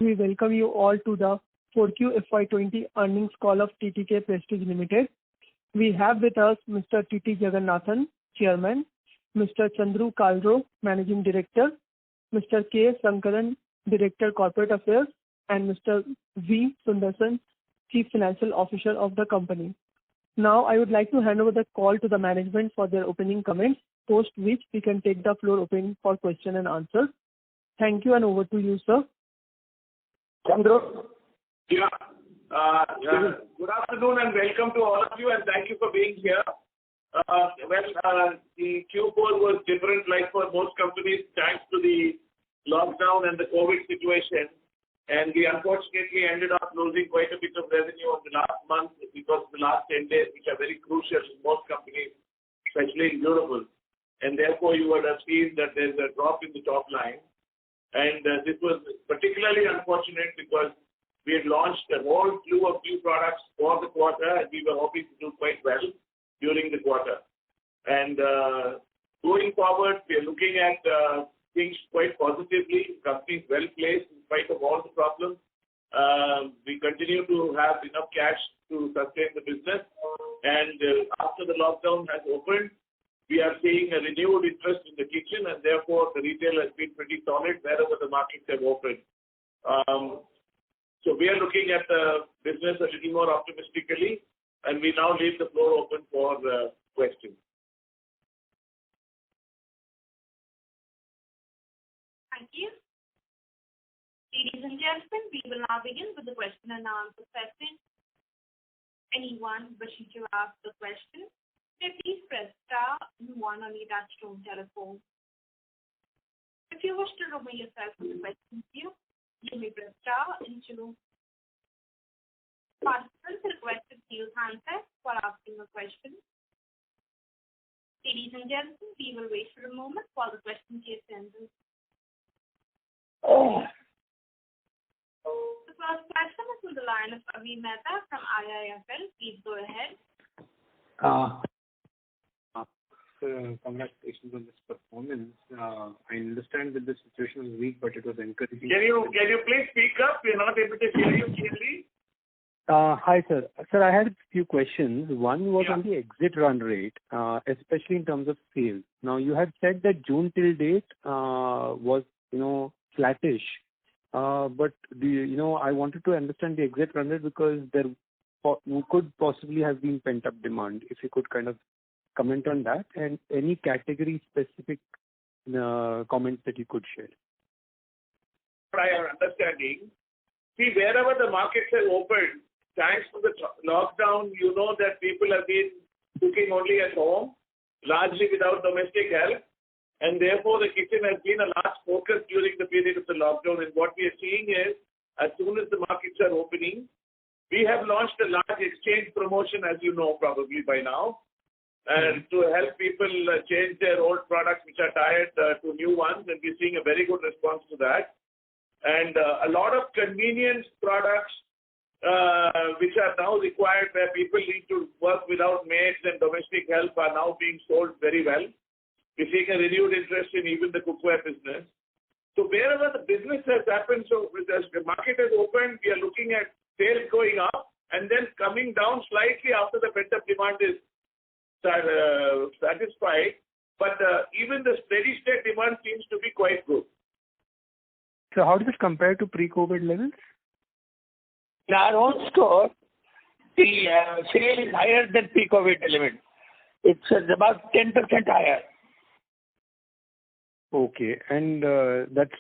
We welcome you all to the 4Q FY20 earnings call of TTK Prestige Limited. We have with us Mr. T.T. Jagannathan, Chairman, Mr. Chandru Kalro, Managing Director, Mr. K. Sankaran, Director Corporate Affairs, and Mr. V. Sundarsan, Chief Financial Officer of the company. Now I would like to hand over the call to the management for their opening comments, post which we can take the floor open for question and answers. Thank you, and over to you, sir. Chandru? Yeah. Good afternoon and welcome to all of you, and thank you for being here. The Q4 was different, like for most companies, thanks to the lockdown and the COVID situation. And we unfortunately ended up losing quite a bit of revenue in the last month because of the last 10 days, which are very crucial in most companies, especially in durable. And therefore, you would have seen that there's a drop in the top line. And this was particularly unfortunate because we had launched a whole slew of new products for the quarter, and we were hoping to do quite well during the quarter. And going forward, we are looking at things quite positively. The company is well placed in spite of all the problems. We continue to have enough cash to sustain the business. And after the lockdown has opened, we are seeing a renewed interest in the kitchen, and therefore the retail has been pretty solid wherever the markets have opened. So we are looking at the business a little more optimistically, and we now leave the floor open for questions. Thank you. Ladies and gentlemen, we will now begin with the question and answer session. Anyone wishing to ask a question, please press star and 1 on your touchtone telephone. If you wish to remove yourself from the question queue, you may press star and 2. Participants are requested to use handsets while asking a question. Ladies and gentlemen, we will wait for a moment while the question queue assembles. The first question is on the line of Avi Mehta from IIFL. Please go ahead. Congratulations on this performance. I understand that the situation was weak, but it was encouraging. Can you please speak up? We're not able to hear you clearly. Hi, sir. Sir, I had a few questions. One was on the exit run rate, especially in terms of sales. Now, you had said that June till date was, flattish. But I wanted to understand the exit run rate because there could possibly have been pent-up demand. If you could kind of comment on that, and any category-specific comments that you could share. Prior understanding, see, wherever the markets have opened, thanks to the lockdown, you know that people have been cooking only at home, largely without domestic help, and therefore the kitchen has been a large focus during the period of the lockdown. And what we are seeing is, as soon as the markets are opening, we have launched a large exchange promotion, as you know probably by now, and to help people change their old products which are tired to new ones, and we're seeing a very good response to that. And a lot of convenience products which are now required, where people need to work without maids and domestic help, are now being sold very well. We're seeing a renewed interest in even the cookware business. So wherever the business has happened, so as the market has opened, we are looking at sales going up and then coming down slightly after the pent-up demand is satisfied, but even the steady state demand seems to be quite good. So how does it compare to pre-COVID levels? In our own store, the sale is higher than pre-COVID level. It's about 10% higher. Okay, and that's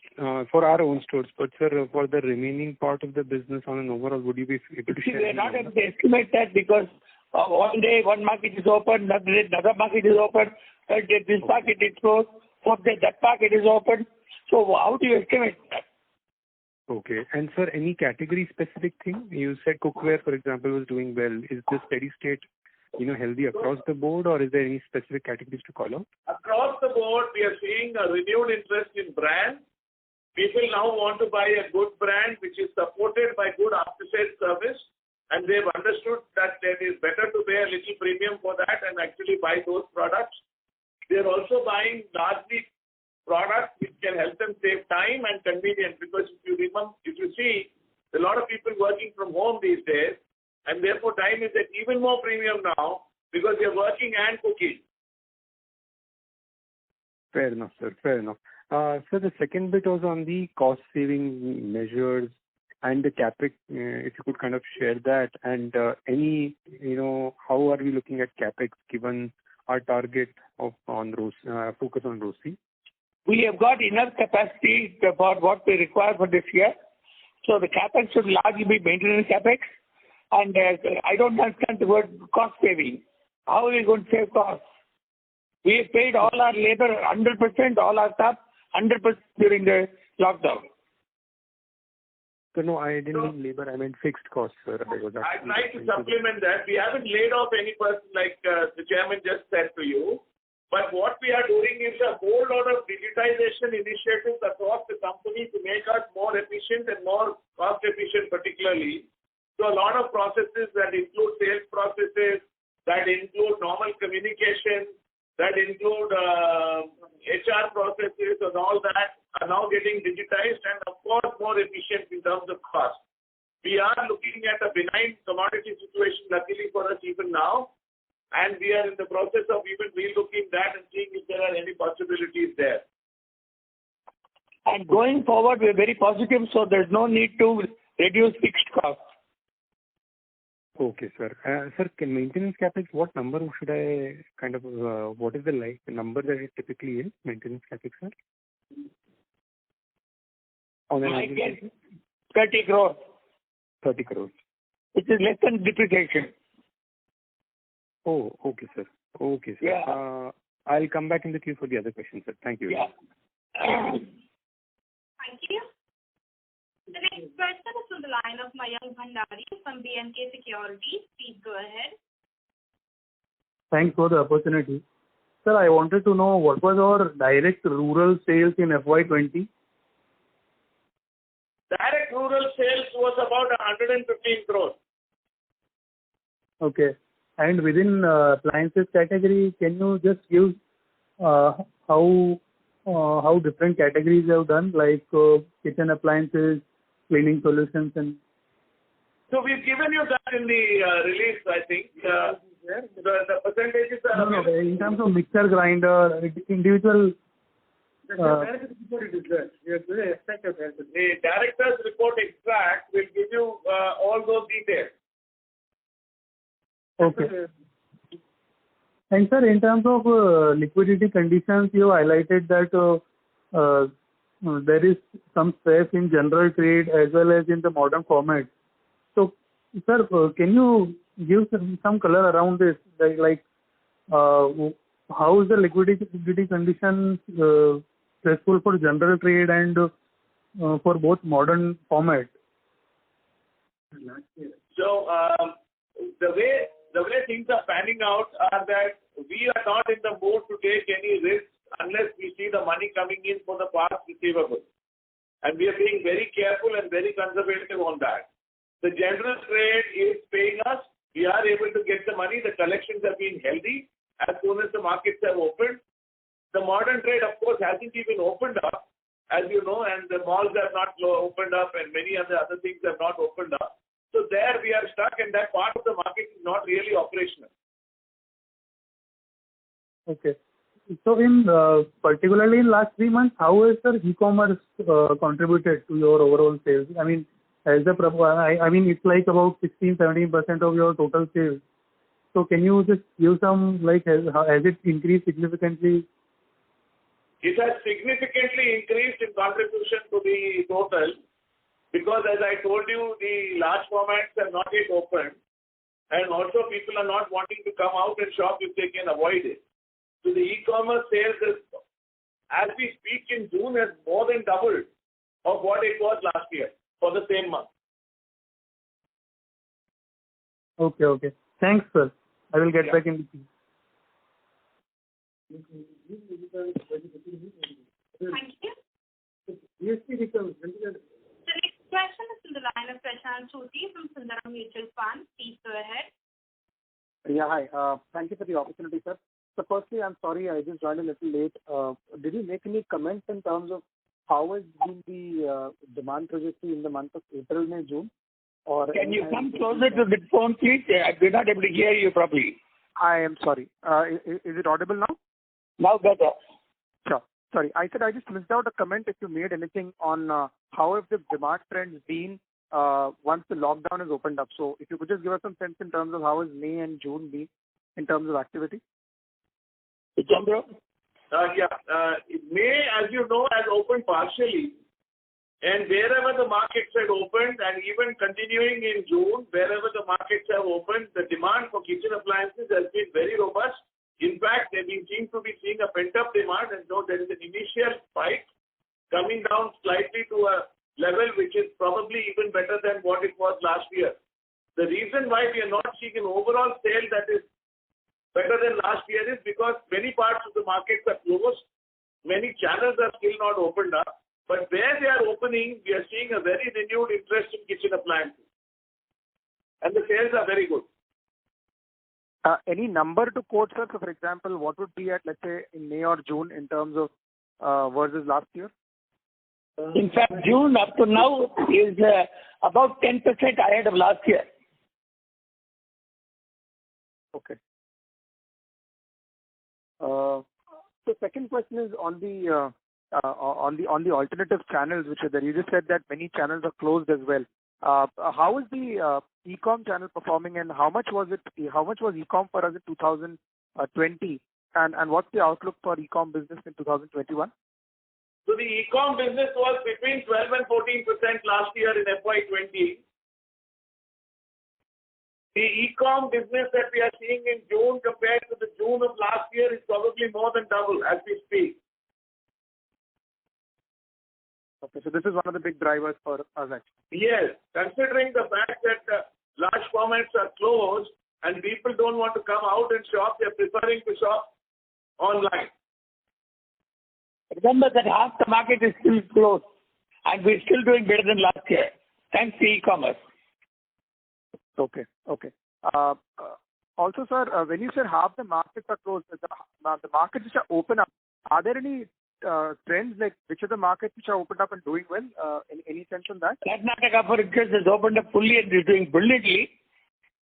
for our own stores. But sir, for the remaining part of the business on an overall, would you be able to share? We are not able to estimate that because one day one market is open, another day another market is open, third day this market is closed, fourth day that market is open. So how do you estimate that? Okay, and sir, any category specific thing? You said cookware, for example, was doing well. Is this steady state, healthy across the board, or is there any specific categories to call out? Across the board, we are seeing a renewed interest in brands. People now want to buy a good brand which is supported by good after-sales service, and they've understood that it is better to pay a little premium for that and actually buy those products. They're also buying largely products which can help them save time and convenience, because if you see, a lot of people working from home these days, and therefore time is at even more premium now because they're working and cooking. Fair enough, sir. Fair enough. So the second bit was on the cost-saving measures and the CapEx. If you could kind of share that, and how are we looking at CapEx given our target of focus on ROCE? We have got enough capacity for what we require for this year. So the CapEx should largely be maintenance CapEx. And I don't understand the word cost saving. How are we going to save costs? We have paid all our labor 100%, all our staff 100% during the lockdown. So no, I didn't mean labor. I meant fixed costs, sir. I'd like to supplement that. We haven't laid off any person like the chairman just said to you. But what we are doing is a whole lot of digitization initiatives across the company to make us more efficient and more cost efficient particularly. So a lot of processes that include sales processes, that include normal communication, that include HR processes and all that are now getting digitized and of course more efficient in terms of cost. We are looking at a benign commodity situation luckily for us even now. And we are in the process of even relooking that and seeing if there are any possibilities there. And going forward, we're very positive, so there's no need to reduce fixed costs. Okay, sir. Sir, maintenance CapEx, what number should I what is the number that it typically is, maintenance CapEx, sir? On an annual basis? 30 crores. 30 crores. Which is less than depreciation. Oh, okay, sir. Okay, sir. Yeah. I'll come back in the queue for the other questions, sir. Thank you. Yeah. Thank you. The next question is from the line of Mayank Bhandari from B&K Securities. Please go ahead. Thanks for the opportunity. Sir, I wanted to know what was our direct rural sales in FY20? Direct rural sales was about 115 crores. Okay. And within appliances category, can you just give how different categories have done, like kitchen appliances, cleaning solutions, and... So we've given you that in the release, I think. The percentages are... No, in terms of mixer, grinder, individual... The director's report extract will give you all those details. Okay. And sir, in terms of liquidity conditions, you highlighted that there is some stress in general trade as well as in the modern format. So, sir, can you give some color around this? Like how is the liquidity condition stressful for general trade and for both modern format? So, the way things are panning out are that we are not in the mood to take any risks unless we see the money coming in for the past receivables. And we are being very careful and very conservative on that. The general trade is paying us. We are able to get the money. The collections have been healthy as soon as the markets have opened. The modern trade, of course, hasn't even opened up, as you know, and the malls have not opened up and many other things have not opened up. So there we are stuck, and that part of the market is not really operational. Okay. So in particularly in last 3 months, how has the e-commerce contributed to your overall sales? I mean, it's like about 16-17% of your total sales. So can you just give some, like, has it increased significantly? It has significantly increased in contribution to the total. Because as I told you, the large formats have not yet opened, and also people are not wanting to come out and shop if they can avoid it. So the e-commerce sales, as we speak in June, has more than doubled of what it was last year for the same month. Okay. Thanks, sir. I will get back in the queue. Thank you. The next question is from the line of Prashant Soti from Sundaram Mutual Fund. Please go ahead. Yeah, hi. Thank you for the opportunity, sir. So firstly, I'm sorry I just joined a little late. Did you make any comments in terms of how has been the demand trajectory in the month of April, May, June? Or Can you come closer to the phone, please? We're not able to hear you properly. I am sorry. Is it audible now? Now better. Sure. Sorry, I said I just missed out a comment if you made anything on how have the demand trends been once the lockdown is opened up. So if you could just give us some sense in terms of how has May and June been in terms of activity. Chandra? May, as you know, has opened partially. And wherever the markets had opened, and even continuing in June, wherever the markets have opened, the demand for kitchen appliances has been very robust. In fact, they seem to be seeing a pent-up demand, and though there is an initial spike coming down slightly to a level which is probably even better than what it was last year. The reason why we are not seeing an overall sale that is better than last year is because many parts of the markets are closed. Many channels are still not opened up. But where they are opening, we are seeing a very renewed interest in kitchen appliances. And the sales are very good. Any number to quote, sir? So, for example, what would be at, let's say, in May or June in terms of versus last year? In fact, June up to now is about 10% ahead of last year. Okay. The second question is on the alternative channels which are there. You just said that many channels are closed as well. How is the e-com channel performing, and how much was e-com for us in 2020, and what's the outlook for e-com business in 2021? So the e-com business was between 12 and 14% last year in FY20. The e-com business that we are seeing in June compared to the June of last year is probably more than double as we speak. Okay, so this is one of the big drivers for us actually. Yes, considering the fact that large formats are closed and people don't want to come out and shop, they're preferring to shop online. Remember that half the market is still closed and we're still doing better than last year, thanks to e-commerce. Okay. Also, sir, when you said half the markets are closed, the markets which are open up, are there any trends like which are the markets which are opened up and doing well? Any sense on that? Karnataka, for instance, has opened up fully and is doing brilliantly.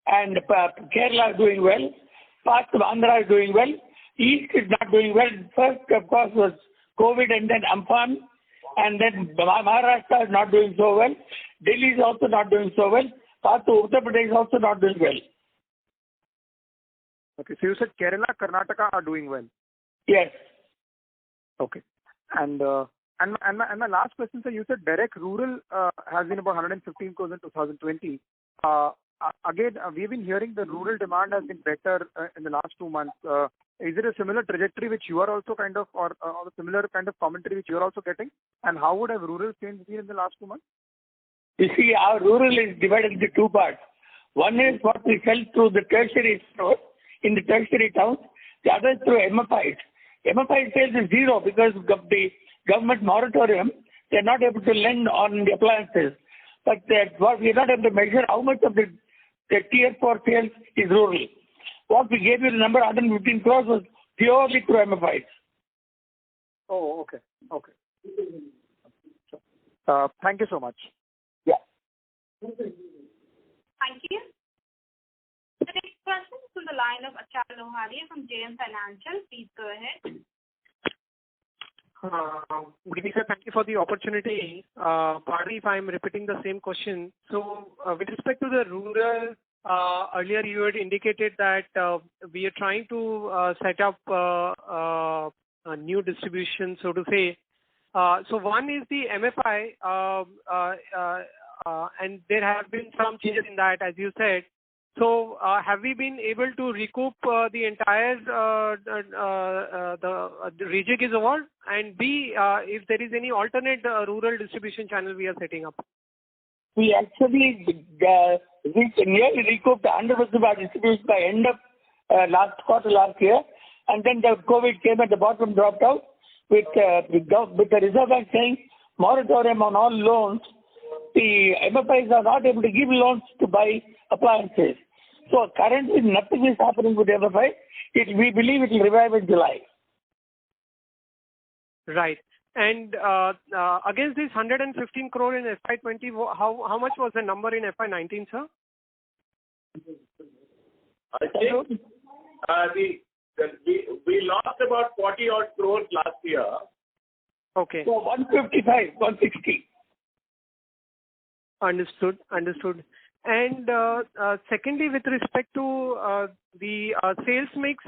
And Kerala is doing well. Parts of Andhra is doing well. East is not doing well. First, of course, was COVID and then Amphan. And then Maharashtra is not doing so well. Delhi is also not doing so well. Parts of Uttar Pradesh is also not doing well. Okay, so you said Kerala, Karnataka are doing well. Yes. Okay. And my last question, sir, you said direct rural has been about 115 crores in 2020. Again, we've been hearing the rural demand has been better in the last 2 months. Is it a similar trajectory which you are also kind of, or a similar kind of commentary which you are also getting? And how would have rural sales been in the last 2 months? You see, our rural is divided into two parts. One is what we sell through the tertiary stores in the tertiary towns. The other is through MFIs. MFI sales is zero because of the government moratorium. They're not able to lend on the appliances. But what we're not able to measure how much of the tier 4 sales is rural. What we gave you the number 115 crores was purely through MFIs. Oh, okay. Thank you so much. Yeah. Thank you. The next question is from the line of Achal Lohade from JM Financial. Please go ahead. Good evening, sir. Thank you for the opportunity. Pardon if I'm repeating the same question. So, with respect to the rural, earlier you had indicated that we are trying to set up a new distribution, so to say. So, one is the MFI, and there have been some changes in that, as you said. So, have we been able to recoup the entire the rejig is over? And B, if there is any alternate rural distribution channel we are setting up? We actually nearly recouped 100% of our distribution by end of last quarter last year. And then the COVID came at the bottom, dropped out with the Reserve Bank saying moratorium on all loans. The MFIs are not able to give loans to buy appliances. So currently nothing is happening with MFI. We believe it will revive in July. Right. And against this 115 crore in FY20, how much was the number in FY19, sir? I think we lost about 40 odd crores last year. Okay. So 155, 160. Understood. And secondly, with respect to the sales mix,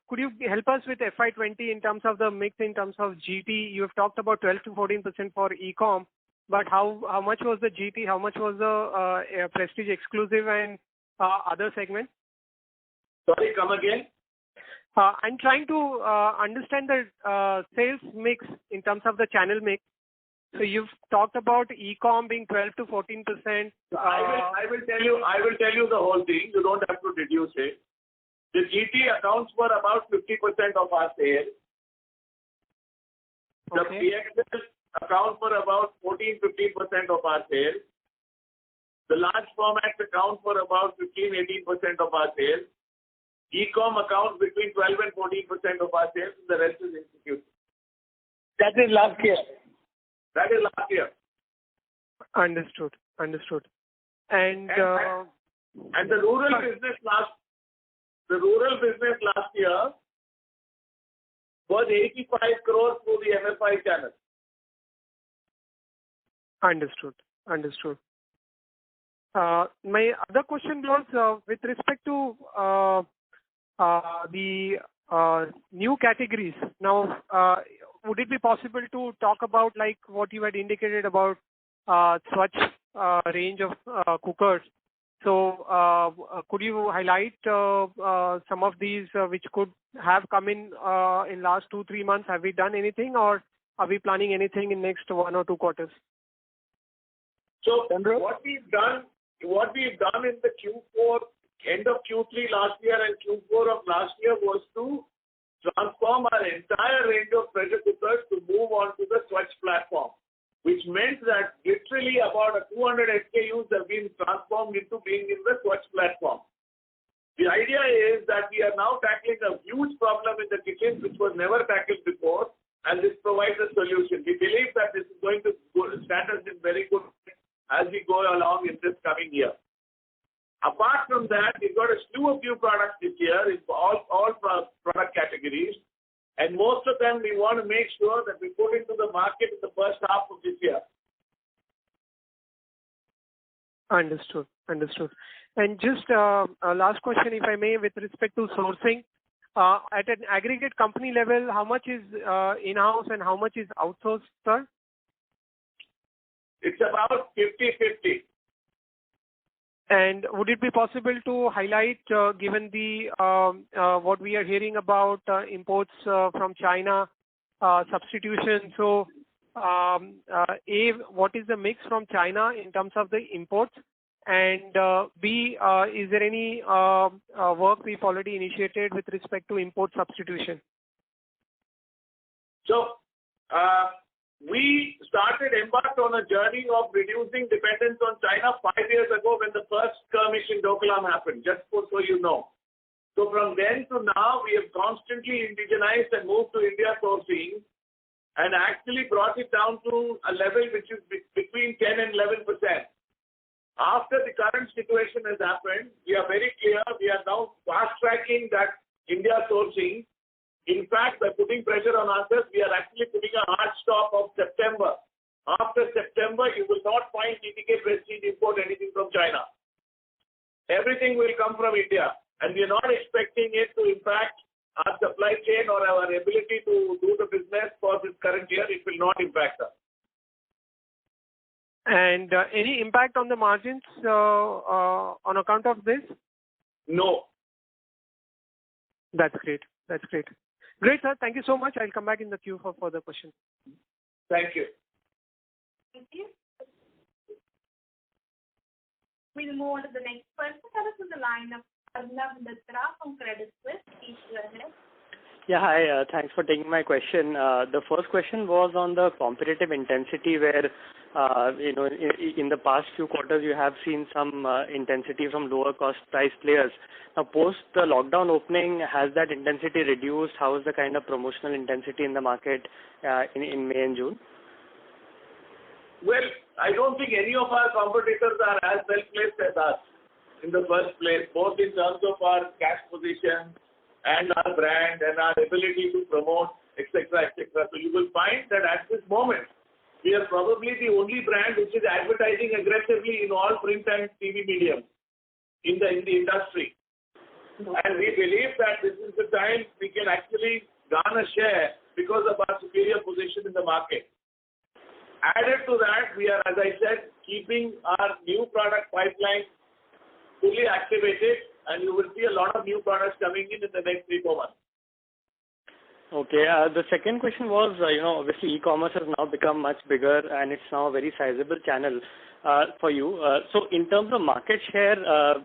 could you help us with FY20 in terms of the mix in terms of GT? You have talked about 12 to 14% for e-com, but how much was the GT? How much was the Prestige exclusive and other segments? Sorry, come again. I'm trying to understand the sales mix in terms of the channel mix. So you've talked about e-com being 12 to 14%. I will tell you the whole thing. You don't have to deduce it. The GT accounts for about 50% of our sales. The Okay. PXL account for about 14-15% of our sales. The large formats account for about 15-18% of our sales. E-com accounts between 12 and 14% of our sales. The rest is institutional. That is last year. That is last year. Understood. And the rural business last year was 85 crores through the MFI channel. Understood. My other question was with respect to the new categories. Now, would it be possible to talk about like what you had indicated about Swatch range of cookers? So, could you highlight some of these which could have come in last 2-3 months? Have we done anything, or are we planning anything in next 1 or 2 quarters? So what we've done in the Q4, end of Q3 last year and Q4 of last year was to transform our entire range of pressure cookers to move on to the Swatch platform, which meant that literally about 200 SKUs have been transformed into being in the Swatch platform. The idea is that we are now tackling a huge problem in the kitchen which was never tackled before, and this provides a solution. We believe that this is going to stand us in very good as we go along in this coming year. Apart from that, we've got a slew of new products this year in all product categories, and most of them we want to make sure that we put into the market in the first half of this year. Understood. And just a last question, if I may, with respect to sourcing. At an aggregate company level, how much is in-house and how much is outsourced, sir? It's about 50-50. And would it be possible to highlight, given the what we are hearing about imports from China, substitution? So, A, what is the mix from China in terms of the imports? And B, is there any work we've already initiated with respect to import substitution? So, we embarked on a journey of reducing dependence on China 5 years ago when the first skirmish in Doklam happened, just so you know. So from then to now, we have constantly indigenized and moved to India sourcing and actually brought it down to a level which is between 10 and 11%. After the current situation has happened, we are very clear, we are now fast-tracking that India sourcing. In fact, by putting pressure on ourselves, we are actually putting a hard stop of September. After September, you will not find TTK Prestige import anything from China. Everything will come from India, and we are not expecting it to impact our supply chain or our ability to do the business for this current year. It will not impact us. And any impact on the margins on account of this? No. That's great. Great, sir. Thank you so much. I'll come back in the queue for further questions. Thank you. Thank you. We'll move on to the next person. That is on the line of Arnab Mitra from Credit Suisse. Please go ahead. Yeah, hi. Thanks for taking my question. The first question was on the competitive intensity where In the past few quarters, you have seen some intensity from lower cost price players. Now, post the lockdown opening, has that intensity reduced? How is the kind of promotional intensity in the market in May and June? Well, I don't think any of our competitors are as well placed as us in the first place, both in terms of our cash position and our brand and our ability to promote, etc., etc. So you will find that at this moment, we are probably the only brand which is advertising aggressively in all print and TV medium in the industry. And we believe that this is the time we can actually garner share because of our superior position in the market. Added to that, we are, as I said, keeping our new product pipeline fully activated, and you will see a lot of new products coming in the next 3-4 months. Okay. The second question was, obviously e-commerce has now become much bigger and it's now a very sizable channel for you. So in terms of market share,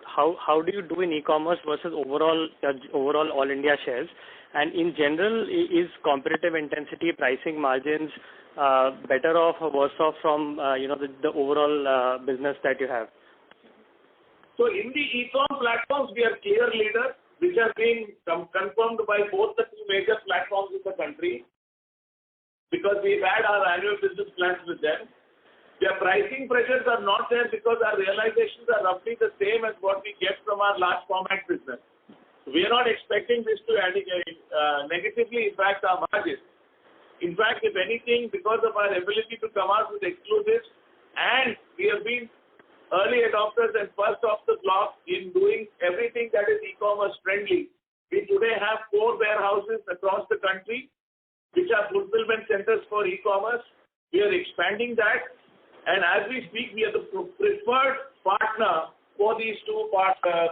how do you do in e-commerce versus overall all India shares? And in general, is competitive intensity, pricing margins better off or worse off from the overall business that you have? So in the e-com platforms, we are clear leader, which has been confirmed by both the two major platforms in the country, because we've had our annual business plans with them. Their pricing pressures are not there because our realizations are roughly the same as what we get from our large format business. We are not expecting this to negatively impact our margins. In fact, if anything, because of our ability to come out with exclusives, and we have been early adopters and first off the block in doing everything that is e-commerce friendly. We today have 4 warehouses across the country, which are fulfillment centers for e-commerce. We are expanding that, and as we speak, we are the preferred partner for these two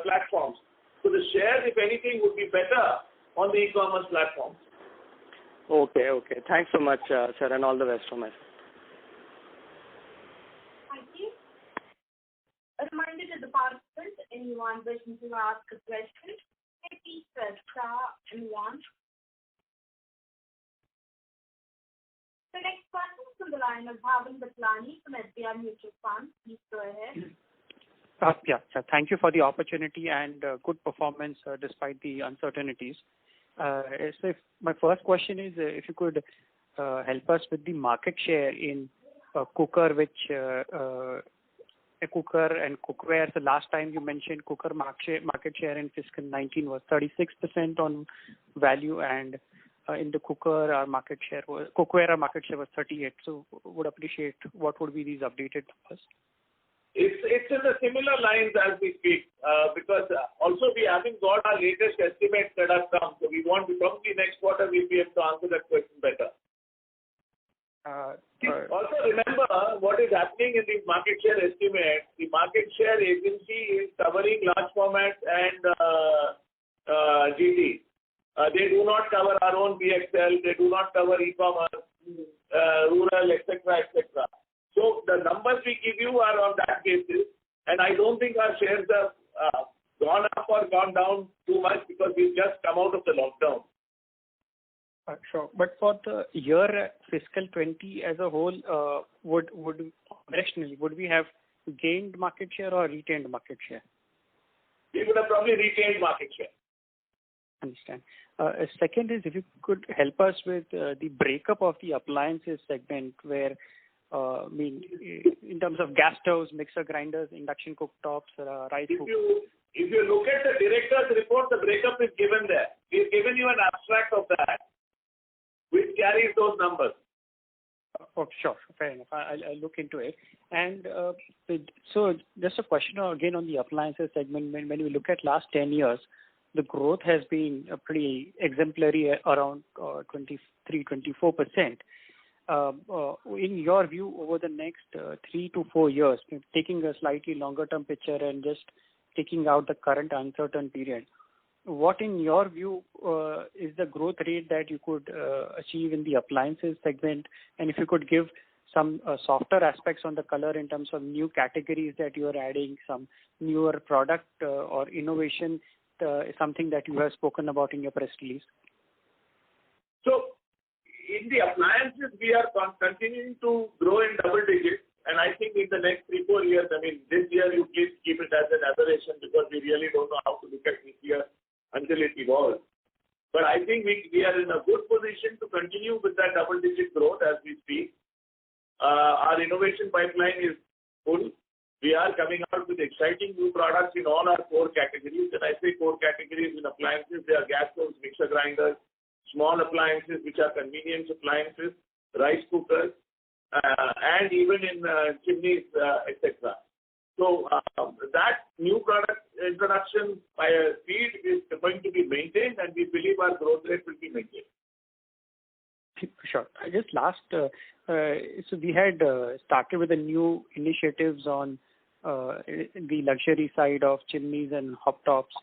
platforms. So the shares, if anything, would be better on the e-commerce platforms. Okay. Thanks so much, sir, and all the best from us. Thank you. A reminder to the participants, anyone wishing to ask a question, please press star and 1. The next question is from the line of Bhavin Batlani from SBI Mutual Fund. Please go ahead. Sir, thank you for the opportunity and good performance despite the uncertainties. So my first question is if you could help us with the market share in cooker, cooker and cookware. So last time you mentioned cooker market share in fiscal 19 was 36% on value, and in the cookware our market share was 38. So would appreciate what would be these updated numbers. It's in the similar lines as we speak, because also we haven't got our latest estimates that have come. So we want to probably next quarter we'll be able to answer that question better. Also remember what is happening in the market share estimate. The market share agency is covering large format and GT. They do not cover our own BXL. They do not cover e-commerce, rural, etc., etc. So the numbers we give you are on that basis, and I don't think our shares have gone up or gone down too much because we've just come out of the lockdown. Sure. But for the year fiscal 20 as a whole, would we have gained market share or retained market share? We would have probably retained market share. Understand. Second is if you could help us with the breakup of the appliances segment where, in terms of gas stoves, mixer grinders, induction cooktops, rice cookers. If you look at the director's report, the breakup is given there. We've given you an abstract of that, which carries those numbers. Oh, sure. Fair enough. I'll look into it. And so just a question again on the appliances segment. When we look at last 10 years, the growth has been pretty exemplary around 23-24%. In your view, over the next 3 to 4 years, taking a slightly longer term picture and just taking out the current uncertain period, what in your view is the growth rate that you could achieve in the appliances segment? And if you could give some softer aspects on the color in terms of new categories that you are adding, some newer product or innovation, something that you have spoken about in your press release. So in the appliances, we are continuing to grow in double digits. And I think in the next 3-4 years, I mean, this year you please keep it as an aberration because we really don't know how to look at this year until it evolves. But I think we are in a good position to continue with that double-digit growth as we speak. Our innovation pipeline is full. We are coming out with exciting new products in all our core categories. And I say core categories in appliances, they are gas stoves, mixer grinders, small appliances which are convenience appliances, rice cookers, and even in chimneys, etc. So that new product introduction by a speed is going to be maintained, and we believe our growth rate will be maintained. Sure. Just last, so we had started with the new initiatives on the luxury side of chimneys and hobtops,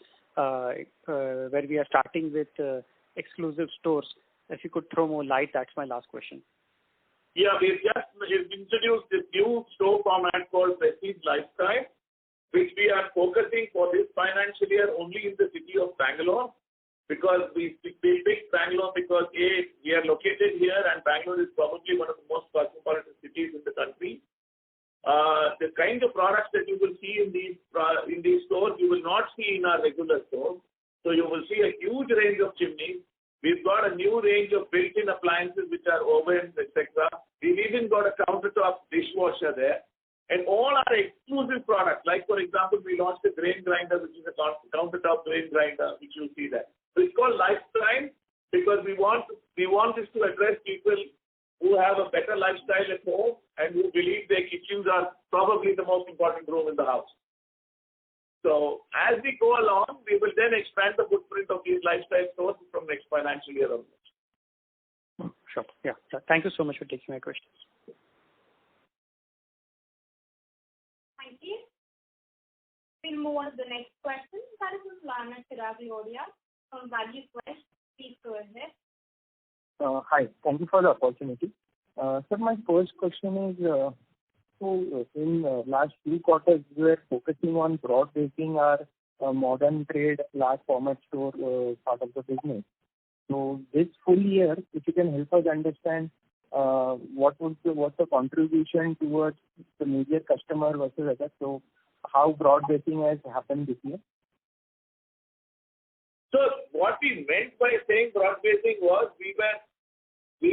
where we are starting with exclusive stores. If you could throw more light, that's my last question. Yeah, we've just introduced this new store format called Prestige Lifestyle, which we are focusing for this financial year only in the city of Bangalore, because we picked Bangalore because A, we are located here and Bangalore is probably one of the most cosmopolitan cities in the country. The kind of products that you will see in these stores, you will not see in our regular stores. So you will see a huge range of chimneys. We've got a new range of built-in appliances which are ovens, etc. We've even got a countertop dishwasher there. And all our exclusive products, like for example, we launched a grain grinder, which is a countertop grain grinder, which you'll see there. So it's called Lifestyle because we want this to address people who have a better lifestyle at home and who believe their kitchens are probably the most important room in the house. So as we go along, we will then expand the footprint of these lifestyle stores from next financial year onwards. Sure. Yeah. Thank you so much for taking my questions. Thank you. We'll move on to the next question. That is from Lana Chiragi Odia from Value Quest. Please go ahead. Hi. Thank you for the opportunity. Sir, my first question is, so in last few quarters, we were focusing on broad-basing our modern trade large format store part of the business. So this full year, if you can help us understand what's the contribution towards the major customer versus other. So how broad-basing has happened this year? So what we meant by saying broad-basing was we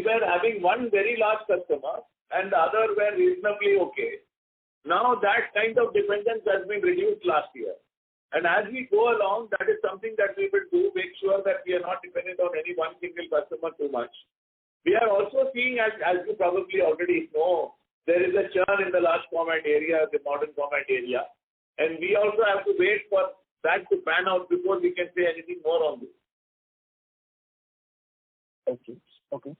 were having one very large customer and the other were reasonably okay. Now that kind of dependence has been reduced last year. And as we go along, that is something that we will do, make sure that we are not dependent on any one single customer too much. We are also seeing, as you probably already know, there is a churn in the large format area, the modern format area. And we also have to wait for that to pan out before we can say anything more on this. Okay.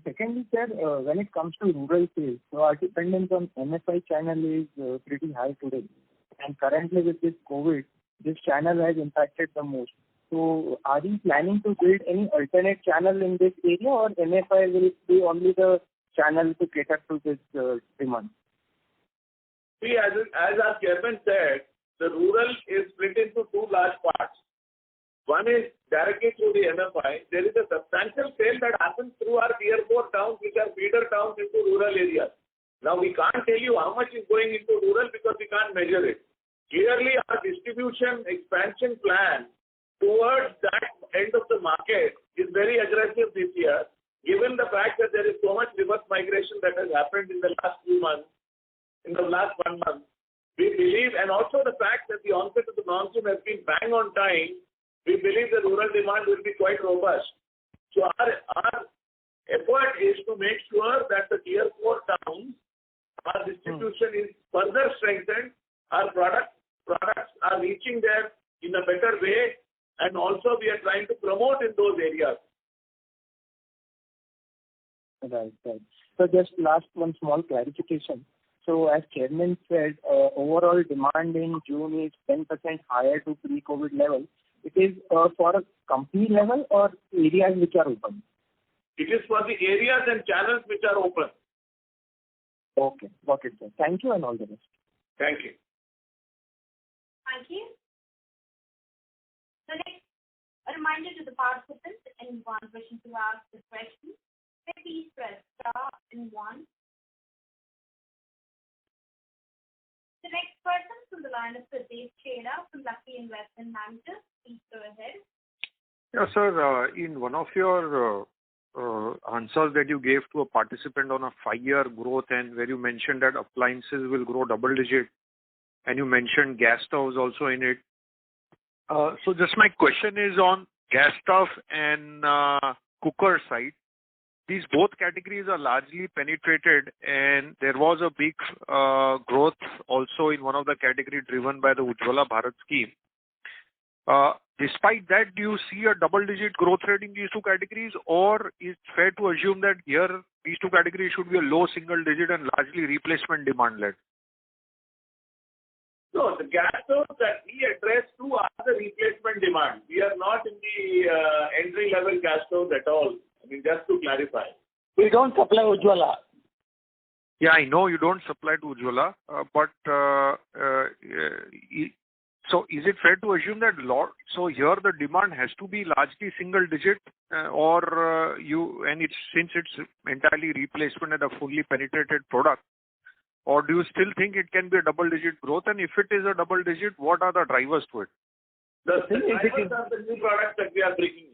Secondly, sir, when it comes to rural sales, so our dependence on MFI channel is pretty high today. And currently with this COVID, this channel has impacted the most. So are you planning to build any alternate channel in this area, or MFI will be only the channel to cater to this demand? See, as our chairman said, the rural is split into two large parts. One is directly through the MFI. There is a substantial sale that happens through our tier 4 towns, which are feeder towns into rural areas. Now, we can't tell you how much is going into rural because we can't measure it. Clearly, our distribution expansion plan towards that end of the market is very aggressive this year, given the fact that there is so much reverse migration that has happened in the last few months, in the last 1 month. We believe, and also the fact that the onset of the monsoon has been bang on time, we believe the rural demand will be quite robust. So our effort is to make sure that the tier 4 towns, our distribution is further strengthened, our products are reaching there in a better way, and also we are trying to promote in those areas. Right. So just last one small clarification. So as chairman said, overall demand in June is 10% higher to pre-COVID level. It is for a company level or areas which are open? It is for the areas and channels which are open. Okay, got it, sir. Thank you and all the best. Thank you. Thank you. The next, a reminder to the participants, anyone wishing to ask the question, please press star and 1. The next person from the line is Pradeep Chheda from Lucky Investment Managers. Please go ahead. Yeah, sir. In one of your answers that you gave to a participant on a 5-year growth, and where you mentioned that appliances will grow double digit, and you mentioned gas stoves also in it. So just my question is on gas stove and cooker side. These both categories are largely penetrated, and there was a big growth also in one of the category driven by the Ujjwala Bharat scheme. Despite that, do you see a double-digit growth rate in these two categories, or is it fair to assume that here these two categories should be a low single-digit and largely replacement demand-led? No, the gas stoves that we address to are the replacement demand. We are not in the entry-level gas stoves at all. I mean, just to clarify. We don't supply Ujjwala. Yeah, I know you don't supply to Ujjwala, but so is it fair to assume that so here the demand has to be largely single digit, or since it's entirely replacement and a fully penetrated product, or do you still think it can be a double digit growth? And if it is a double digit, what are the drivers to it? The drivers are the new products that we are bringing in.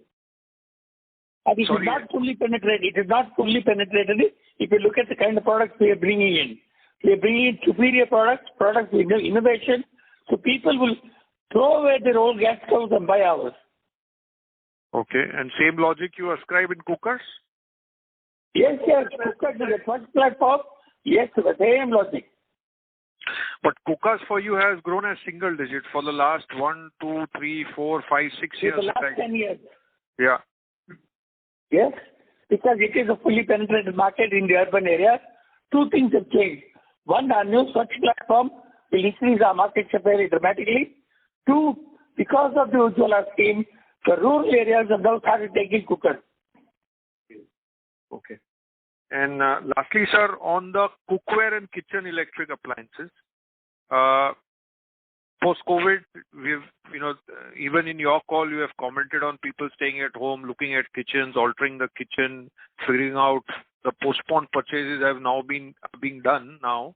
And it is not fully penetrated. It is not fully penetrated. If you look at the kind of products we are bringing in, we are bringing in superior products with innovation, so people will throw away their old gas stoves and buy ours. Okay, and same logic you ascribe in cookers? Yes, cookers is a first platform. Yes, the same logic. But cookers for you has grown as single digit for the last 1, 2, 3, 4, 5, 6 years. For the last 10 years. Yeah. Yes, because it is a fully penetrated market in the urban areas. Two things have changed. One, our new Swachh platform will increase our market share very dramatically. Two, because of the Ujjwala scheme, the rural areas have now started taking cookers. Okay. And lastly, sir, on the cookware and kitchen electric appliances, post-COVID, even in your call, you have commented on people staying at home, looking at kitchens, altering the kitchen, figuring out the postponed purchases have now being done now.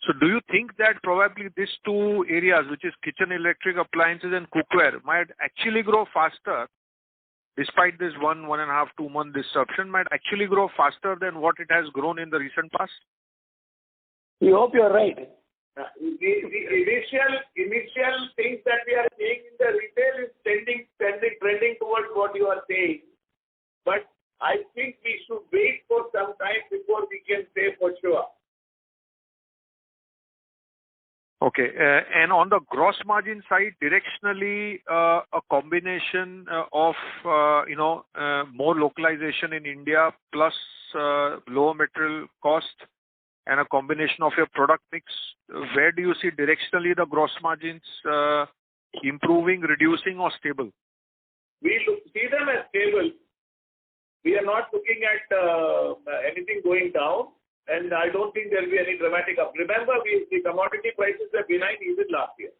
So do you think that probably these two areas, which is kitchen electric appliances and cookware, might actually grow faster, despite this 1.5, 2 month disruption, might actually grow faster than what it has grown in the recent past? We hope you're right. The initial things that we are seeing in the retail is trending towards what you are saying. But I think we should wait for some time before we can say for sure. Okay. And on the gross margin side, directionally, a combination of, more localization in India plus lower material cost and a combination of your product mix, where do you see directionally the gross margins improving, reducing, or stable? We see them as stable. We are not looking at anything going down. And I don't think there will be any dramatic up. Remember, the commodity prices were benign even last year.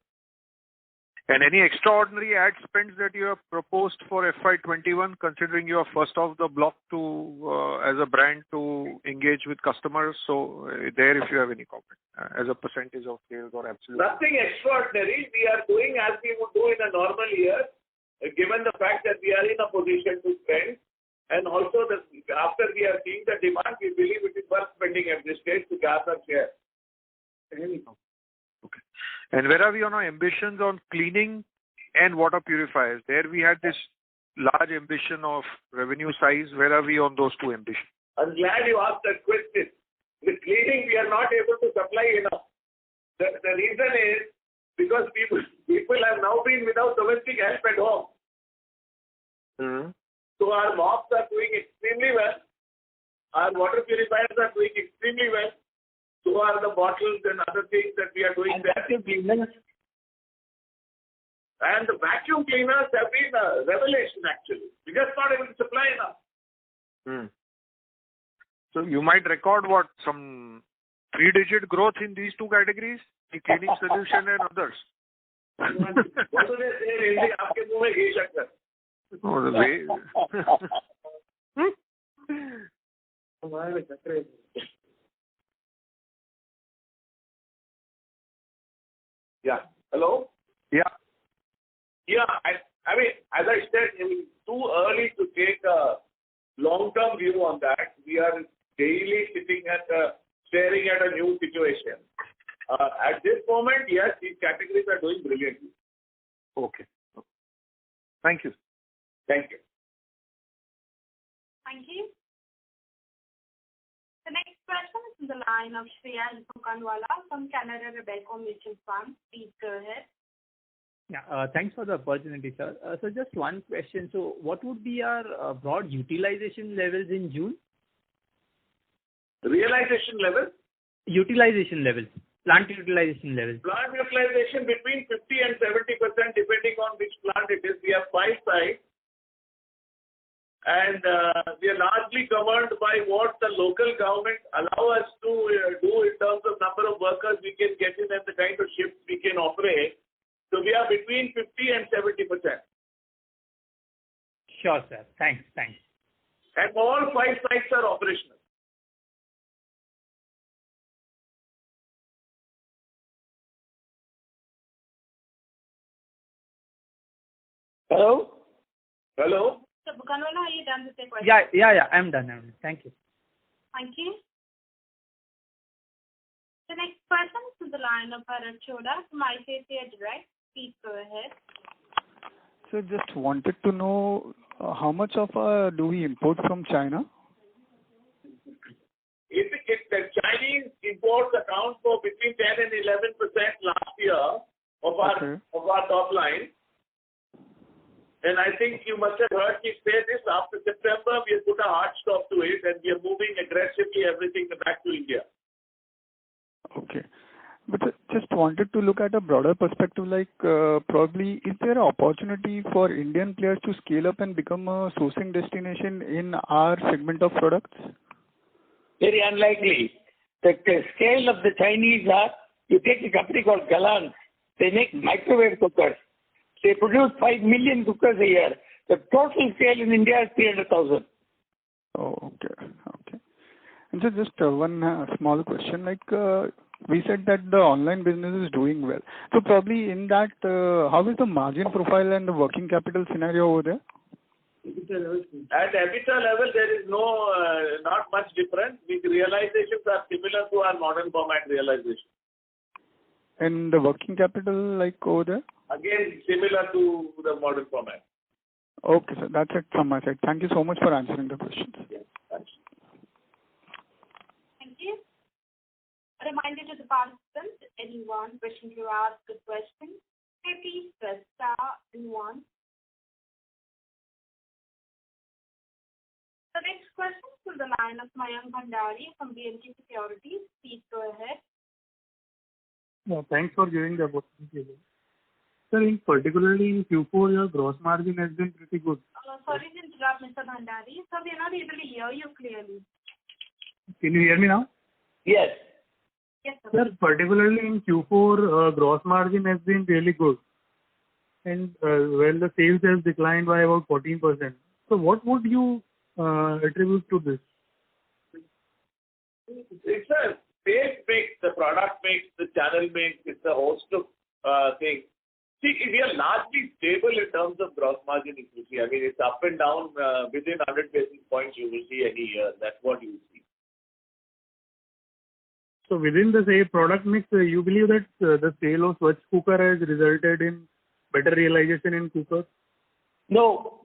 And any extraordinary ad spends that you have proposed for FY21, considering you are first off the block to as a brand to engage with customers? So there, if you have any comment, as a percentage of sales or absolute. Nothing extraordinary. We are doing as we would do in a normal year, given the fact that we are in a position to spend. And also, after we are seeing the demand, we believe it is worth spending at this stage to gather share. Okay. And where are we on our ambitions on cleaning and water purifiers? There we had this large ambition of revenue size. Where are we on those two ambitions? I'm glad you asked that question. With cleaning, we are not able to supply enough. The reason is because people have now been without domestic help at home. Mm-hmm. So our mops are doing extremely well. Our water purifiers are doing extremely well. So are the bottles and other things that we are doing there. Vacuum cleaners. And the vacuum cleaners have been a revelation actually. We just not able to supply enough. So you might record some 3-digit growth in these two categories, the cleaning solution and others. What do they say in Hindi? Aapke muh mein ghee shakkar. Oh, the way. Yeah. Hello? Yeah. Yeah. I mean, as I said, it's too early to take a long-term view on that. We are daily staring at a new situation. At this moment, yes, these categories are doing brilliantly. Okay. Thank you. Thank you. Thank you. The next question is from the line of Shreya Bukanwala from Canara Robeco Mutual Fund. Please go ahead. Yeah, thanks for the opportunity, sir. So just one question. So what would be our broad utilization levels in June? Realization level? Utilization levels. Plant utilization levels. Plant utilization between 50 and 70% depending on which plant it is. We have 5 sites. And we are largely governed by what the local government allow us to do in terms of number of workers we can get in and the kind of shifts we can operate. So we are between 50 and 70%. Sure, sir. Thanks. And all 5 sites are operational. Hello? Hello? So Bukanwala, are you done with the question? Yeah. I'm done. Thank you. Thank you. The next person is to the line of Bharat Choda from ICICI Direct. Please go ahead. So just wanted to know how much of do we import from China? If the Chinese imports account for between 10 and 11% last year of our top line. And I think you must have heard me say this, after September we have put a hard stop to it and we are moving aggressively everything back to India. Okay. But just wanted to look at a broader perspective, like probably is there an opportunity for Indian players to scale up and become a sourcing destination in our segment of products? Very unlikely. The scale of the Chinese are, you take a company called Galan, they make microwave cookers. They produce 5 million cookers a year. The total sale in India is 300,000. Oh, okay. And so just one small question, like we said that the online business is doing well. So probably in that, how is the margin profile and the working capital scenario over there? At EBITDA level, there is not much difference. The realizations are similar to our modern format realization. And the working capital like over there? Again, similar to the modern format. Okay, sir. That's it from my side. Thank you so much for answering the questions. Yeah, thanks. Thank you. A reminder to the participants, anyone wishing to ask a question, please press star and 1. The next question is from the line of Mayank Bhandari from B&K Securities. Please go ahead. Yeah, thanks for giving the opportunity. Sir, particularly in Q4, your gross margin has been pretty good. Sorry to interrupt, Mr. Bhandari. Sir, we are not able to hear you clearly. Can you hear me now? Yes. Yes, sir. Sir, particularly in Q4, gross margin has been really good. And the sales has declined by about 14%. So what would you attribute to this? It's a base mix, the product mix, the channel mix, it's a host of things. See, we are largely stable in terms of gross margin equity. I mean, it's up and down within 100 basis points you will see any year. That's what you will see. So within the product mix, you believe that the sale of Swachh cooker has resulted in better realization in cookers? No,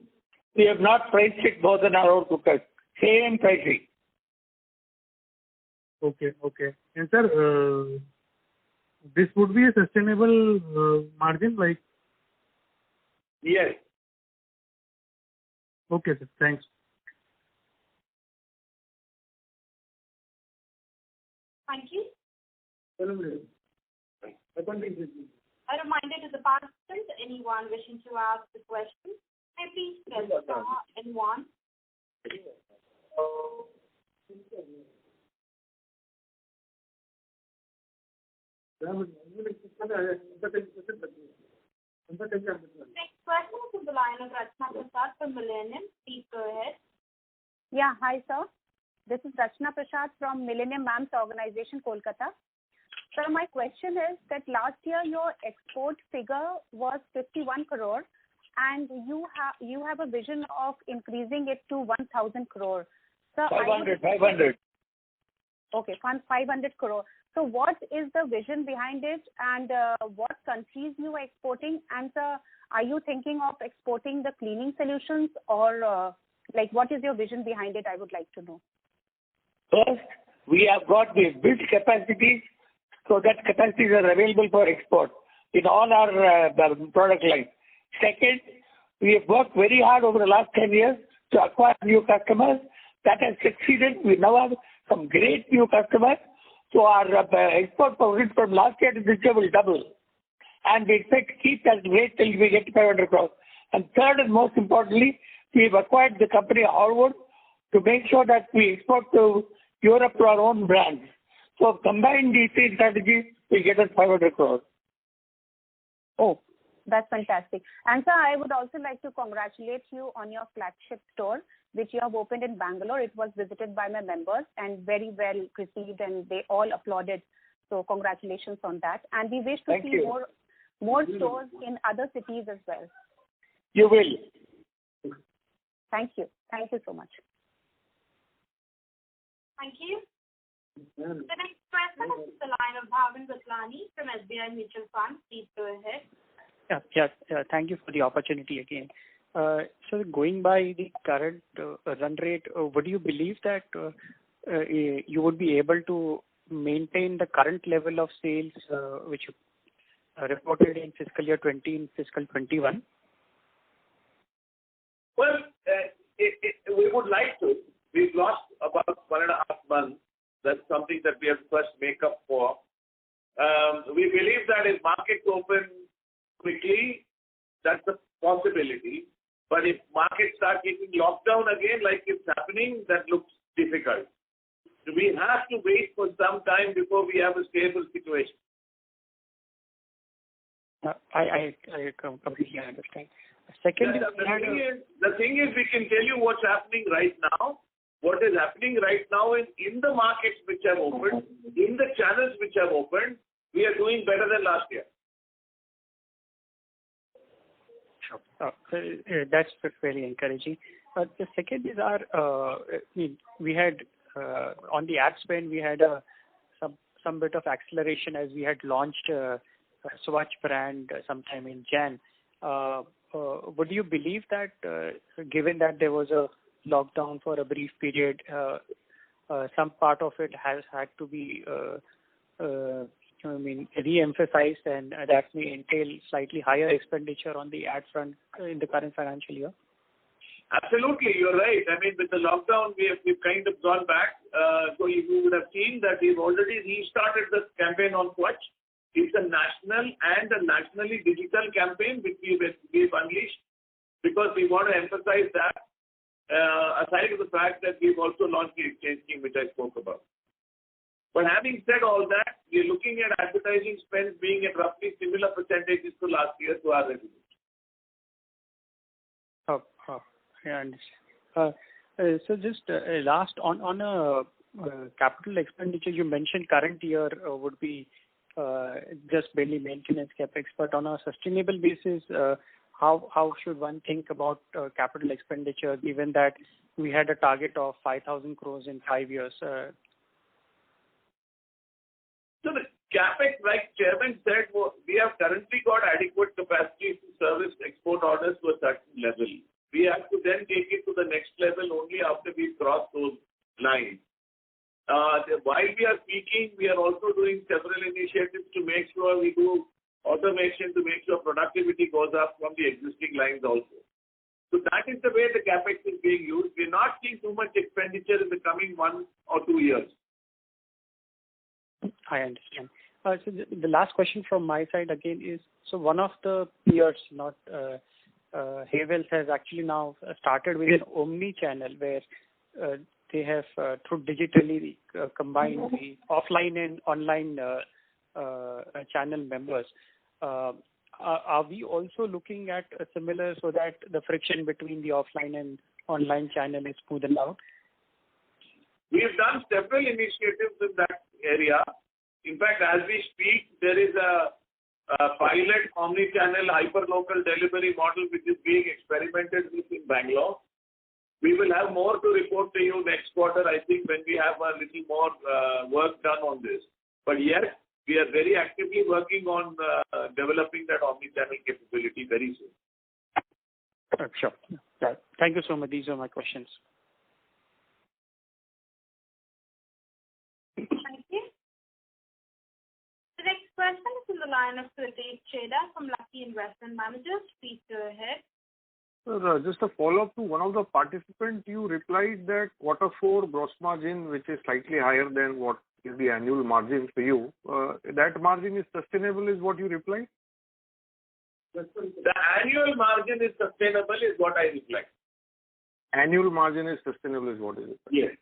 we have not priced it more than our own cookers. Same pricing. Okay. And sir, this would be a sustainable margin, like? Yes. Okay, sir. Thanks. Thank you. A reminder to the participants, anyone wishing to ask a question, please press star and 1. Next question is from the line of Rachna Prasad from Millennium. Please go ahead. Yeah, hi sir. This is Rachna Prasad from Millennium Ma'am's organization, Kolkata. Sir, my question is that last year your export figure was 51 crore, and you have a vision of increasing it to 1,000 crore. So 500. Okay, 500 crore. So what is the vision behind it, and what countries you are exporting? And are you thinking of exporting the cleaning solutions, or what is your vision behind it? I would like to know. First, we have got the built capacities, so that capacities are available for export in all our product lines. Second, we have worked very hard over the last 10 years to acquire new customers. That has succeeded. We now have some great new customers. So our export profit from last year to this year will double. And we expect to keep that rate till we get to 500 crores. And third and most importantly, we have acquired the company Horwood to make sure that we export to Europe to our own brands. So combined these three strategies, we get us 500 crores. Oh, that's fantastic. And sir, I would also like to congratulate you on your flagship store, which you have opened in Bangalore. It was visited by my members and very well received, and they all applauded. So congratulations on that. And we wish to see more stores in other cities as well. You will. Thank you. Thank you so much. Thank you. The next question is the line of Bhavin Vatlani from SBI Mutual Fund. Please go ahead. Yeah. Thank you for the opportunity again. So going by the current run rate, would you believe that you would be able to maintain the current level of sales which you reported in fiscal year 20 and fiscal 21? Well, we would like to. We've lost about 1.5 months. That's something that we have to first make up for. We believe that if markets open quickly, that's a possibility. But if markets start getting locked down again, like it's happening, that looks difficult. So we have to wait for some time before we have a stable situation. I completely understand. Second, the thing is, we can tell you what's happening right now. What is happening right now is in the markets which have opened, in the channels which have opened, we are doing better than last year. Sure. That's very encouraging. The second is we had on the ad spend, we had some bit of acceleration as we had launched Swatch brand sometime in Jan. Would you believe that given that there was a lockdown for a brief period, some part of it has had to be re-emphasized, and that may entail slightly higher expenditure on the ad front in the current financial year? Absolutely, you're right. I mean, with the lockdown, we've kind of gone back. So you would have seen that we've already restarted the campaign on Swatch. It's a national and a nationally digital campaign which we've unleashed because we want to emphasize that. Aside from the fact that we've also launched the exchange scheme which I spoke about. But having said all that, we're looking at advertising spends being at roughly similar percentages to last year to our revenues. I understand. So just last on capital expenditure, you mentioned current year would be just barely maintenance capex, but on a sustainable basis, how should one think about capital expenditure given that we had a target of 5,000 crores in 5 years? So the capex, like Chairman said, we have currently got adequate capacity to service export orders to a certain level. We have to then take it to the next level only after we cross those lines. While we are speaking, we are also doing several initiatives to make sure we do automation to make sure productivity goes up from the existing lines also. So that is the way the capex is being used. We're not seeing too much expenditure in the coming 1 or 2 years. I understand. So the last question from my side again is, so one of the peers, not Havells, has actually now started with an omni-channel where they have through digitally combined the offline and online channel members. Are we also looking at a similar so that the friction between the offline and online channel is smoothened out? We have done several initiatives in that area. In fact, as we speak, there is a pilot omni-channel hyper-local delivery model which is being experimented with in Bangalore. We will have more to report to you next quarter, I think, when we have a little more work done on this. But yes, we are very actively working on developing that omni-channel capability very soon. Sure. Right. Thank you so much. These are my questions. Thank you. The next question is in the line of Pritesh Chheda from Lucky Investment Managers. Please go ahead. Sir, just a follow-up to one of the participants, you replied that Q4 gross margin, which is slightly higher than what is the annual margin for you, that margin is sustainable is what you replied? The annual margin is sustainable is what I replied. Annual margin is sustainable is what is it? Yes.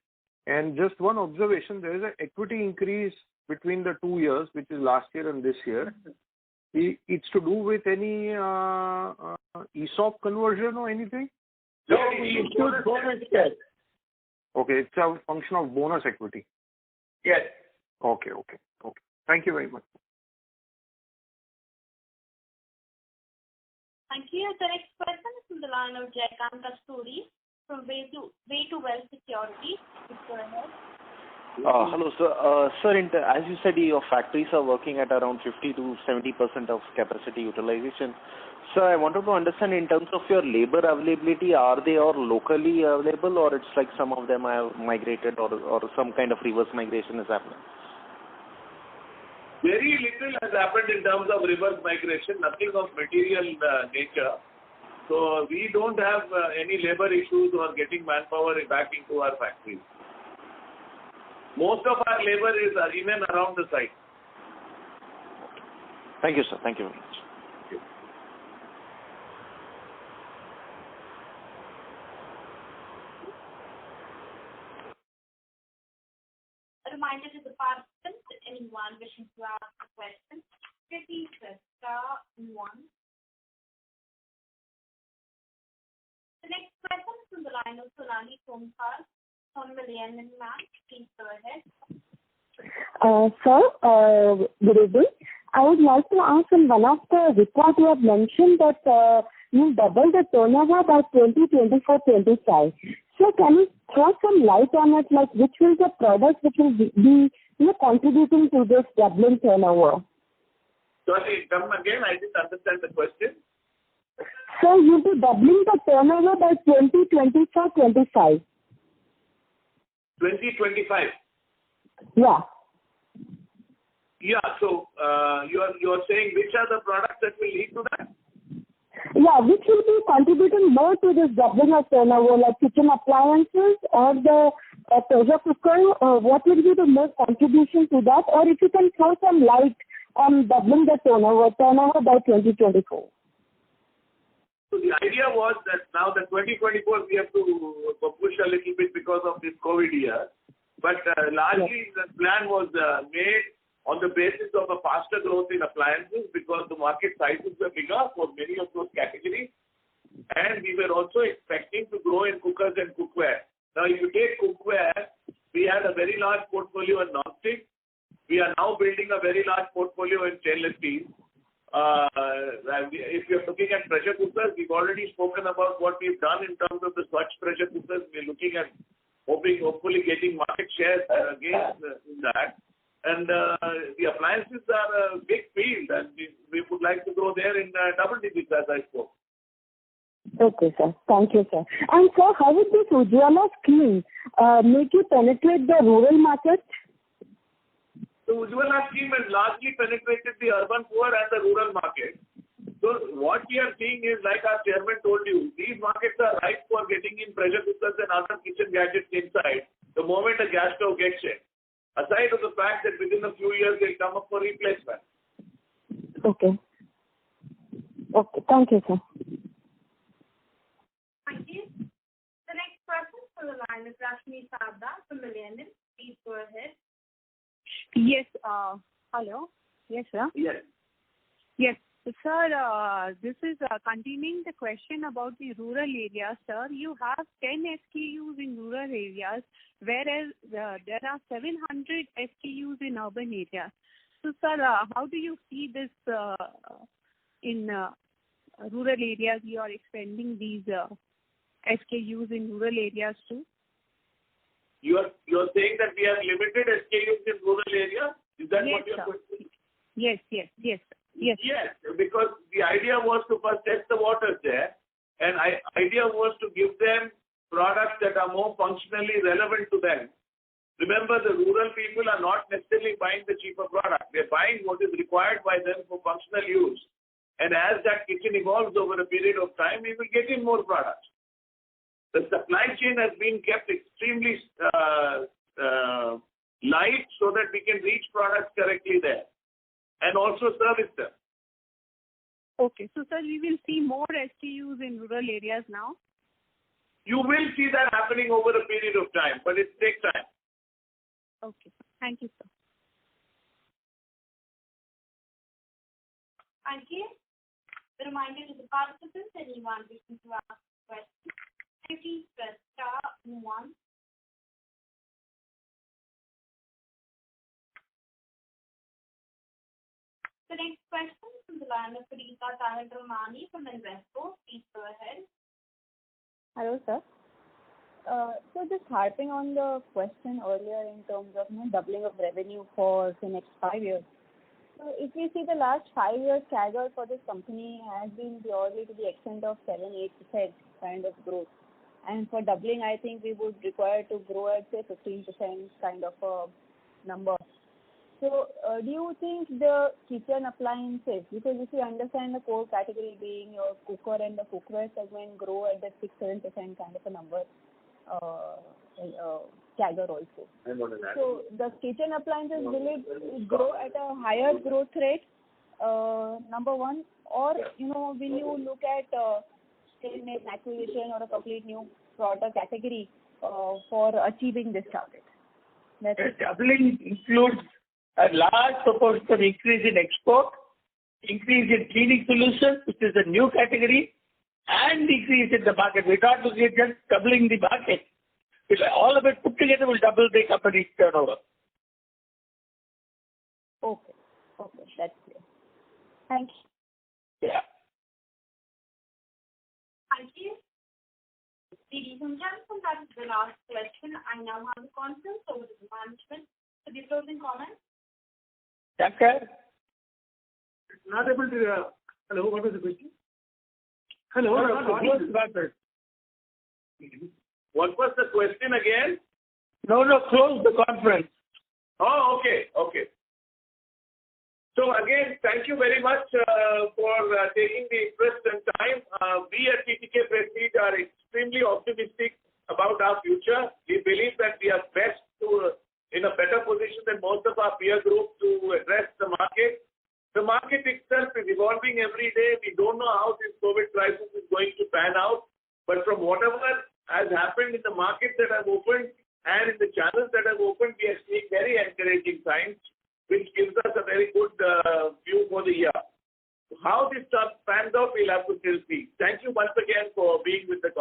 And just one observation, there is an equity increase between the 2 years, which is last year and this year. It's to do with any ESOP conversion or anything? No, it includes bonus shares. Okay, it's a function of bonus equity. Yes. Okay. Thank you very much. Thank you. The next question is from the line of Jaykant Kasturi from Way to Wealth Securities. Please go ahead. Hello, sir. Sir, as you said, your factories are working at around 50 to 70% of capacity utilization. Sir, I wanted to understand in terms of your labor availability, are they all locally available, or it's like some of them have migrated, or some kind of reverse migration is happening? Very little has happened in terms of reverse migration, nothing of material nature. So we don't have any labor issues or getting manpower back into our factories. Most of our labor is in and around the site. Thank you, sir. Thank you very much. Thank you. A reminder to the participants, anyone wishing to ask a question, please press star 1. The next question is from the line of Sonali Somkar from Millennium Mams. Please go ahead. Sir, good evening. I would like to ask, in one of the reports you have mentioned that you doubled the turnover by 2024-25. So can you throw some light on it, like which will the products which will be contributing to this doubling turnover? Sorry, come again. I didn't understand the question. So you'll be doubling the turnover by 2024-25. 2025. Yeah. Yeah. So you're saying which are the products that will lead to that? Yeah, which will be contributing more to this doubling of turnover, like kitchen appliances or the pressure cooker? What will be the more contribution to that? Or if you can throw some light on doubling the turnover by 2024. So the idea was that now the 2024 we have to push a little bit because of this COVID year. But largely the plan was made on the basis of a faster growth in appliances because the market sizes were bigger for many of those categories. And we were also expecting to grow in cookers and cookware. Now if you take cookware, we had a very large portfolio in non-stick. We are now building a very large portfolio in stainless steel. If you're looking at pressure cookers, we've already spoken about what we've done in terms of the Swatch pressure cookers. We're looking at hopefully getting market share again in that. And the appliances are a big field, and we would like to grow there in double digits, as I spoke. Okay, sir. Thank you, sir. And sir, how would this Ujjwala scheme make you penetrate the rural market? The Ujjwala scheme has largely penetrated the urban poor and the rural market. So what we are seeing is, like our chairman told you, these markets are ripe for getting in pressure cookers and other kitchen gadgets inside the moment a gas stove gets in. Aside of the fact that within a few years they'll come up for replacement. Okay. Thank you, sir. Thank you. The next person for the line is Rashmi Sarda from Millennium. Please go ahead. Yes. Hello. Yes, sir. Yes. Yes. Sir, this is continuing the question about the rural areas, sir. You have 10 SKUs in rural areas, whereas there are 700 SKUs in urban areas. So, sir, how do you see this in rural areas? You are expanding these SKUs in rural areas too? You're saying that we have limited SKUs in rural area? Is that what you're saying? Yes. Yes, because the idea was to first test the waters there, and idea was to give them products that are more functionally relevant to them. Remember, the rural people are not necessarily buying the cheaper product. They're buying what is required by them for functional use. And as that kitchen evolves over a period of time, we will get in more products. The supply chain has been kept extremely light so that we can reach products correctly there and also service them. Okay. So, sir, we will see more SKUs in rural areas now? You will see that happening over a period of time, but it takes time. Okay. Thank you, sir. Thank you. A reminder to the participants, anyone wishing to ask questions, please press star and 1. The next question is from the line of Rita Tahir-Ramani from Invesco. Please go ahead. Hello, sir. So just harping on the question earlier in terms of doubling of revenue for the next 5 years. So if we see the last 5 years, CAGR for this company has been purely to the extent of 7-8% kind of growth. And for doubling, I think we would require to grow at say 15% kind of a number. So do you think the kitchen appliances, because if you understand the core category being your cooker and the cookware segment grow at the 6-7% kind of a number, CAGR also. So the kitchen appliances, will it grow at a higher growth rate, number one, or will you look at an acquisition or a complete new product category for achieving this target? Doubling includes a large proportion of increase in export, increase in cleaning solutions, which is a new category, and increase in the market. We're not looking at just doubling the market. All of it put together will double the company's turnover. Okay, that's clear. Thank you. Yeah. Thank you. Ladies and gentlemen, that is the last question. I now have the conference over to the management for the closing comments. Shankar? Not able to. Hello, what was the question? Hello. What was the question again? No, close the conference. Oh, okay. So again, thank you very much for taking the interest and time. We at TTK Prestige are extremely optimistic about our future. We believe that we are best in a better position than most of our peer group to address the market. The market itself is evolving every day. We don't know how this COVID crisis is going to pan out. But from whatever has happened in the markets that have opened and in the channels that have opened, we are seeing very encouraging signs, which gives us a very good view for the year. How this stuff pans out, we'll have to still see. Thank you once again for being with the